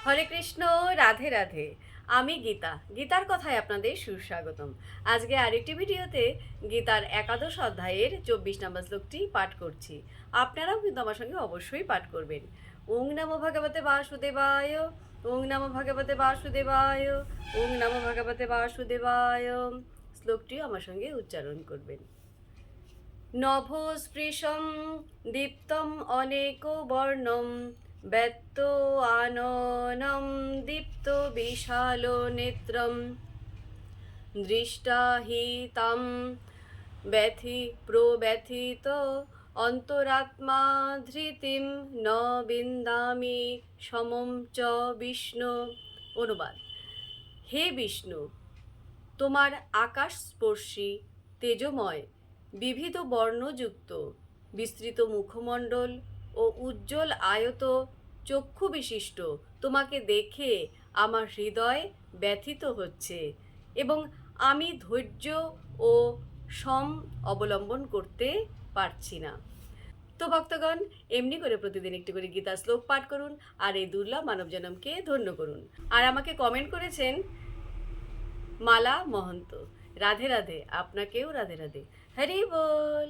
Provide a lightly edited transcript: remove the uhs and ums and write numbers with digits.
হরে কৃষ্ণ, রাধে রাধে। আমি গীতা, গীতার কথায় আপনাদের সুস্বাগতম। আজকে আরেকটি ভিডিওতে গীতার একাদশ অধ্যায়ের 24 নম্বর শ্লোকটি পাঠ করছি। আপনারাও কিন্তু আমার সঙ্গে অবশ্যই পাঠ করবেন। ওং নমো ভগবতে বাসুদেবায়, ওং নমো ভগবতে বাসুদেবায়, ওং নমো ভগবতে বাসুদেবায়। শ্লোকটিও আমার সঙ্গে উচ্চারণ করবেন। নভস্পৃশং দীপ্তম অনেক বর্ণম ব্যত্ত আননম দীপ্ত বিশাল নেত্রম দৃষ্টা হি তাম প্রব্যথিত অন্তরাত্মা ধৃতিম ন বিন্দামি সমম চ বিষ্ণু। অনুবাদ: হে বিষ্ণু, তোমার আকাশস্পর্শী তেজময় বিবিধ বর্ণযুক্ত বিস্তৃত মুখমণ্ডল ও উজ্জ্বল আয়ত চক্ষু বিশিষ্ট তোমাকে দেখে আমার হৃদয় ব্যথিত হচ্ছে এবং আমি ধৈর্য ও সম অবলম্বন করতে পারছি না। তো ভক্তগণ, এমনি করে প্রতিদিন একটি করে গীতা শ্লোক পাঠ করুন আর এই দুর্লভ মানব জনমকে ধন্য করুন। আর আমাকে কমেন্ট করেছেন মালা মহন্ত। রাধে রাধে, আপনাকেও রাধে রাধে। হরি বল।